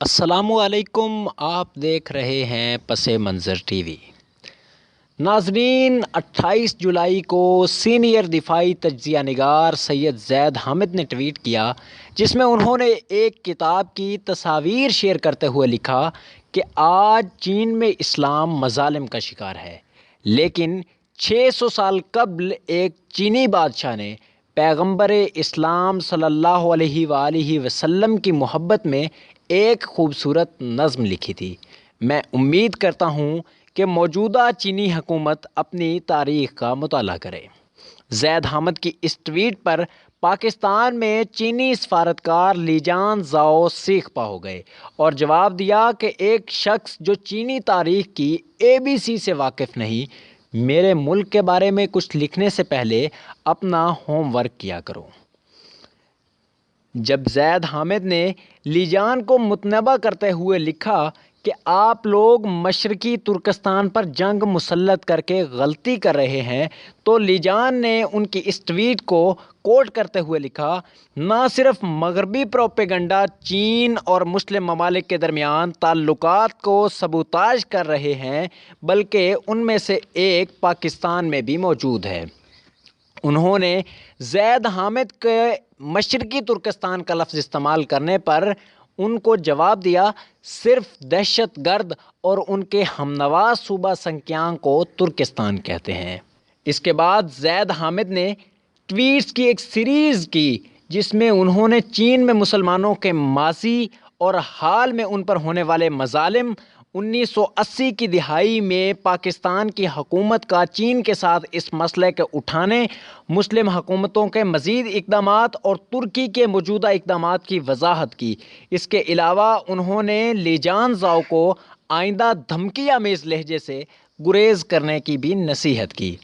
अस्सलामुअलैकुम। आप देख रहे हैं पस मंज़र टीवी। नाज़रीन, 28 जुलाई को सीनियर दिफाई तज्ज़िया निगार सैयद ज़ैद हामिद ने ट्वीट किया, जिसमें उन्होंने एक किताब की तस्वीर शेयर करते हुए लिखा कि आज चीन में इस्लाम मज़ालिम का शिकार है, लेकिन 600 साल कबल एक चीनी बादशाह ने पैगंबर इस्लाम सल्लल्लाहु अलैहि वसल्लम की मोहब्बत में एक खूबसूरत नज़्म लिखी थी। मैं उम्मीद करता हूँ कि मौजूदा चीनी हुकूमत अपनी तारीख़ का मुताला करे। ज़ैद हामिद की इस ट्वीट पर पाकिस्तान में चीनी सफारतकार लीजान ज़ाओ सीखपा हो गए और जवाब दिया कि एक शख्स जो चीनी तारीख़ की ABC से वाकिफ़ नहीं, मेरे मुल्क के बारे में कुछ लिखने से पहले अपना होमवर्क किया करो। जब ज़ैद हामिद ने लीजान को मुतनबा करते हुए लिखा कि आप लोग मशरकी तुर्कस्तान पर जंग मुसल्लत करके गलती कर रहे हैं, तो लीजान ने उनकी इस ट्वीट को कोट करते हुए लिखा, ना सिर्फ मगरबी प्रोपेगंडा चीन और मुस्लिम ममालिक के दरमियान ताल्लुकात को सबूताज कर रहे हैं, बल्कि उनमें से एक पाकिस्तान में भी मौजूद है। उन्होंने ज़ैद हामिद के मशरकी तुर्कस्तान का लफ्ज़ इस्तेमाल करने पर उनको जवाब दिया, सिर्फ दहशतगर्द और उनके हमनवा सूबा संक्यांग को तुर्किस्तान कहते हैं। इसके बाद ज़ैद हामिद ने ट्वीट्स की एक सीरीज़ की, जिसमें उन्होंने चीन में मुसलमानों के माजी और हाल में उन पर होने वाले मज़ालिम, 1980 की दिहाई में पाकिस्तान की हुकूमत का चीन के साथ इस मसले के उठाने, मुस्लिम हुकूमतों के मज़ीद इक़दामात और तुर्की के मौजूदा इक़दामात की वजाहत की। इसके अलावा उन्होंने लीजान ज़ाओ को आइंदा धमकी आमेज़ लहजे से गुरेज़ करने की भी नसीहत की।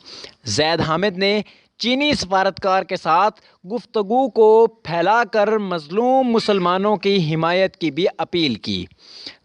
ज़ैद हामिद ने चीनी सफारतकार के साथ गुफ्तगू को फैलाकर मज़लूम मुसलमानों की हिमायत की भी अपील की।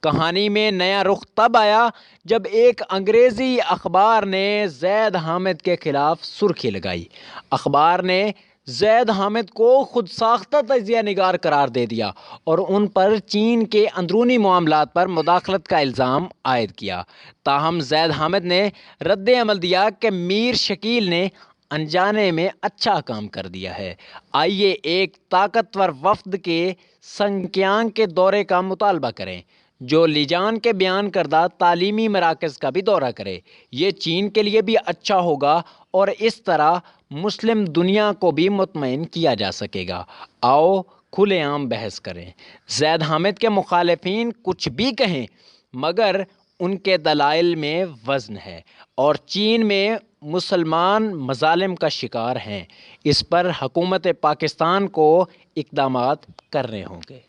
कहानी में नया रुख तब आया जब एक अंग्रेज़ी अखबार ने ज़ैद हामिद के ख़िलाफ़ सुर्खी लगाई। अखबार ने ज़ैद हामिद को खुद साख्ता तज्ज़िया निगार करार दे दिया और उन पर चीन के अंदरूनी मामलात पर मुदाखलत का इल्ज़ाम आयद किया। ताहम ज़ैद हामिद ने रद्द अमल दिया कि मीर शकील ने अनजाने में अच्छा काम कर दिया है। आइए एक ताकतवर वफ़द के संक्यांग के दौरे का मुतालबा करें, जो लीजान के बयान करदा तालीमी मराकज़ का भी दौरा करे। ये चीन के लिए भी अच्छा होगा और इस तरह मुस्लिम दुनिया को भी मुतमईन किया जा सकेगा। आओ खुलेआम बहस करें। ज़ैद हामिद के मुखालिफिन कुछ भी कहें, मगर उनके दलाइल में वज़न है और चीन में मुसलमान मज़ालिम का शिकार हैं। इस पर हुकूमत पाकिस्तान को इक़दामात करने होंगे।